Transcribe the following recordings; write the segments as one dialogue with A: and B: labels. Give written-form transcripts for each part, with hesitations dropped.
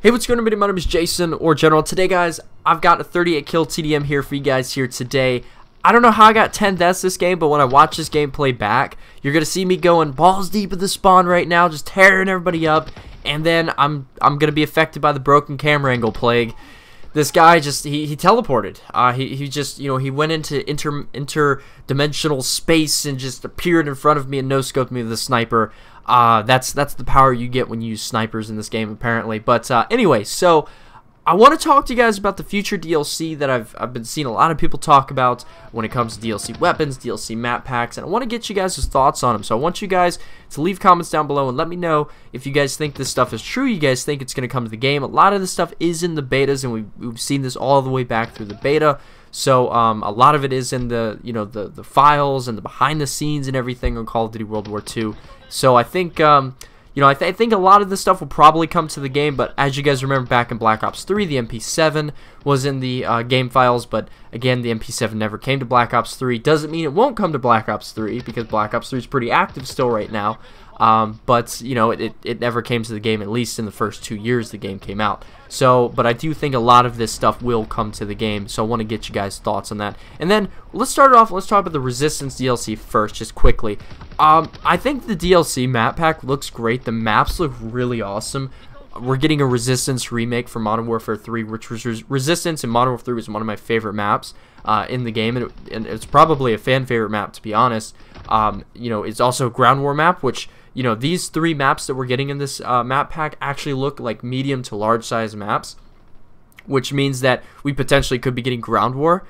A: Hey, what's going on, everybody? My name is Jason, or General. Today, guys, I've got a 38 kill TDM here for you guys here today. I don't know how I got 10 deaths this game, but when I watch this gameplay back, you're going to see me going balls deep in the spawn right now, just tearing everybody up, and then I'm going to be affected by the broken camera angle plague. This guy just, he teleported. He just, you know, he went into interdimensional space and just appeared in front of me and no-scoped me with a sniper. That's the power you get when you use snipers in this game, apparently. But anyway, so I want to talk to you guys about the future DLC that I've been seeing a lot of people talk about when it comes to DLC weapons, DLC map packs, and I want to get you guys' thoughts on them. So I want you guys to leave comments down below and let me know if you guys think this stuff is true, you guys think it's going to come to the game. A lot of this stuff is in the betas, and we've seen this all the way back through the beta. So a lot of it is in the, you know, the files and the behind the scenes and everything on Call of Duty World War II. So I think you know, I think a lot of this stuff will probably come to the game, but as you guys remember back in Black Ops 3, the MP7 was in the game files, but again, the MP7 never came to Black Ops 3. Doesn't mean it won't come to Black Ops 3, because Black Ops 3 is pretty active still right now, but, you know, it never came to the game, at least in the first 2 years the game came out. So, but I do think a lot of this stuff will come to the game, so I want to get you guys' thoughts on that. And then, let's start off, let's talk about the Resistance DLC first, just quickly. I think the DLC map pack looks great. The maps look really awesome. We're getting a Resistance remake for Modern Warfare 3, which was Resistance in Modern Warfare 3 was one of my favorite maps in the game, and it's probably a fan favorite map, to be honest. You know, it's also a ground war map, which, you know, these three maps that we're getting in this map pack actually look like medium to large size maps, which means that we potentially could be getting ground war.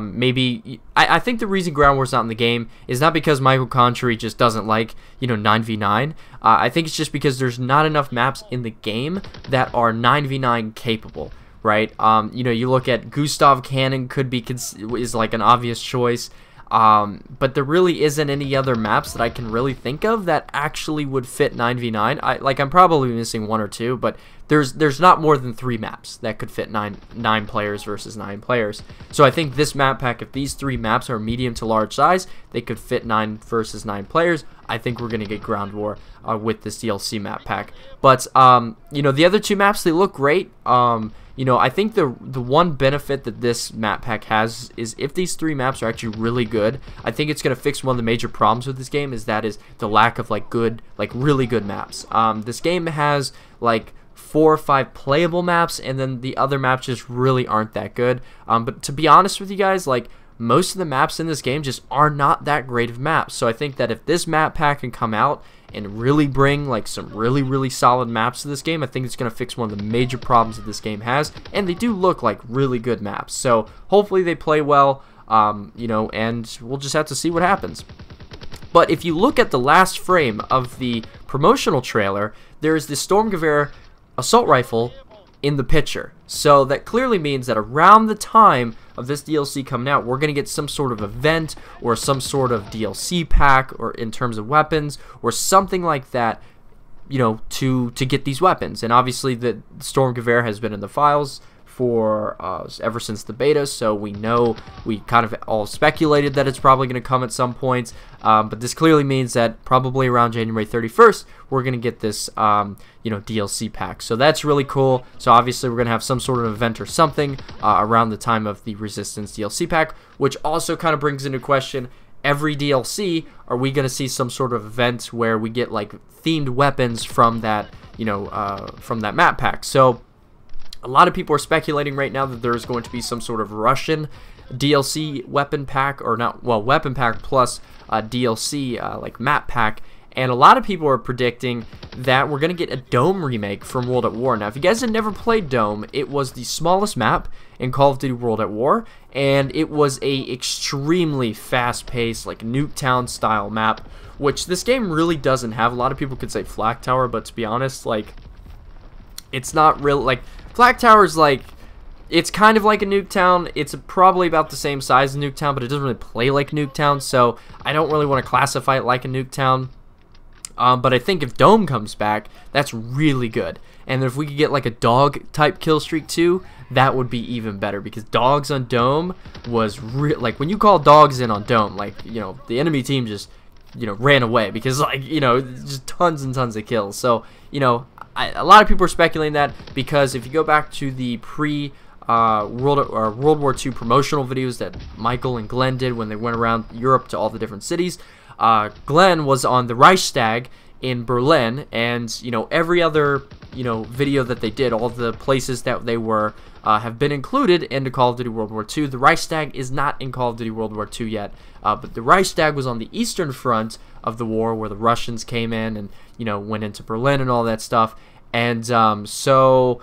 A: Maybe I think the reason ground war's not in the game is not because Michael Contry just doesn't like, you know, 9v9. I think it's just because there's not enough maps in the game that are 9v9 capable, right? You know, you look at Gustav Cannon is like an obvious choice. But there really isn't any other maps that I can really think of that actually would fit 9v9. I'm probably missing one or two, but there's not more than 3 maps that could fit 9 players versus 9 players. So I think this map pack, if these 3 maps are medium to large size, they could fit 9 versus 9 players. I think we're gonna get ground war with this DLC map pack. But you know, the other 2 maps, they look great. You know, I think the one benefit that this map pack has is if these 3 maps are actually really good, I think it's going to fix one of the major problems with this game, is the lack of really good maps. This game has like 4 or 5 playable maps, and then the other maps just really aren't that good. But to be honest with you guys, like, most of the maps in this game just are not that great of maps. So I think that if this map pack can come out and really bring like some really solid maps to this game, I think it's going to fix one of the major problems that this game has, and they do look like really good maps. So hopefully they play well, you know, and we'll just have to see what happens. But if you look at the last frame of the promotional trailer, there is the Sturmgewehr assault rifle in the picture. So that clearly means that around the time of this DLC coming out, we're going to get some sort of event or some sort of DLC pack, or in terms of weapons or something like that, you know, to get these weapons. And obviously the Sturmgewehr has been in the files for ever since the beta, so we know, we kind of all speculated that it's probably going to come at some point, but this clearly means that probably around January 31st we're going to get this you know, DLC pack. So that's really cool. So obviously we're going to have some sort of event or something around the time of the Resistance DLC pack, which also kind of brings into question every DLC. Are we going to see some sort of event where we get like themed weapons from that, you know, from that map pack? So a lot of people are speculating right now that there's going to be some sort of Russian DLC weapon pack, or not, well, weapon pack plus DLC like map pack. And a lot of people are predicting that we're going to get a Dome remake from World at War. Now, if you guys have never played Dome, it was the smallest map in Call of Duty World at War, and it was a extremely fast-paced, like Nuketown style map, which this game really doesn't have. A lot of people could say Flak Tower, but to be honest, like, it's not real. Like, Flak Tower is like, it's kind of like a Nuketown. It's probably about the same size as Nuketown, but it doesn't really play like Nuketown, so I don't really want to classify it like a Nuketown. But I think if Dome comes back, that's really good. And if we could get like a dog type kill streak too, that would be even better, because dogs on Dome was like, when you call dogs in on Dome, like, you know, the enemy team just, you know, ran away, because, like, you know, just tons and tons of kills. So, you know, a lot of people are speculating that because if you go back to the World War II promotional videos that Michael and Glenn did when they went around Europe to all the different cities, Glenn was on the Reichstag in Berlin, and every other video that they did, all the places that they were have been included into Call of Duty World War II. The Reichstag is not in Call of Duty World War II yet, but the Reichstag was on the eastern front of the war where the Russians came in and went into Berlin and all that stuff. And so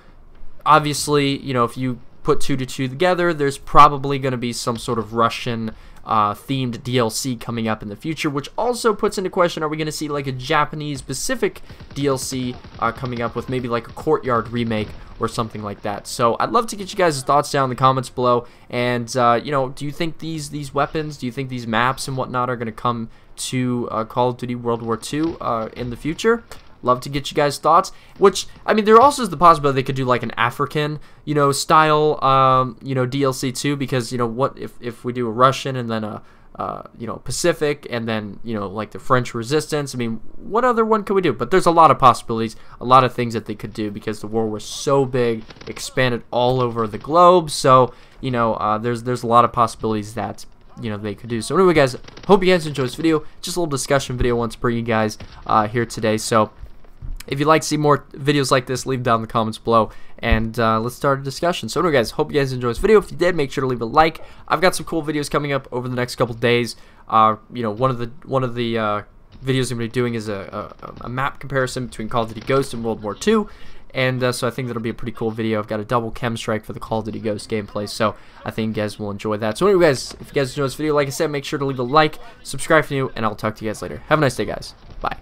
A: obviously, if you put 2 to 2 together, there's probably going to be some sort of Russian themed DLC coming up in the future, which also puts into question, are we going to see like a Japanese specific DLC coming up with maybe like a Courtyard remake or something like that? So I'd love to get you guys' thoughts down in the comments below. And do you think these weapons, do you think these maps and whatnot are going to come to Call of Duty World War II in the future? Love to get you guys' thoughts. Which, I mean, there also is the possibility they could do like an African, style, DLC too. Because what if we do a Russian and then a, Pacific and then like the French Resistance? I mean, what other one could we do? But there's a lot of possibilities, a lot of things that they could do because the war was so big, expanded all over the globe. So there's a lot of possibilities that they could do. So anyway, guys, hope you guys enjoyed this video. Just a little discussion video once per you guys here today. So if you'd like to see more videos like this, leave them down in the comments below, and let's start a discussion. So anyway, guys, hope you guys enjoyed this video. If you did, make sure to leave a like. I've got some cool videos coming up over the next couple days. One of the videos I'm going to be doing is a map comparison between Call of Duty Ghost and World War II. And so I think that'll be a pretty cool video. I've got a double chem strike for the Call of Duty Ghost gameplay, so I think you guys will enjoy that. So anyway, guys, if you guys enjoyed this video, like I said, make sure to leave a like, subscribe if you're new, and I'll talk to you guys later. Have a nice day, guys. Bye.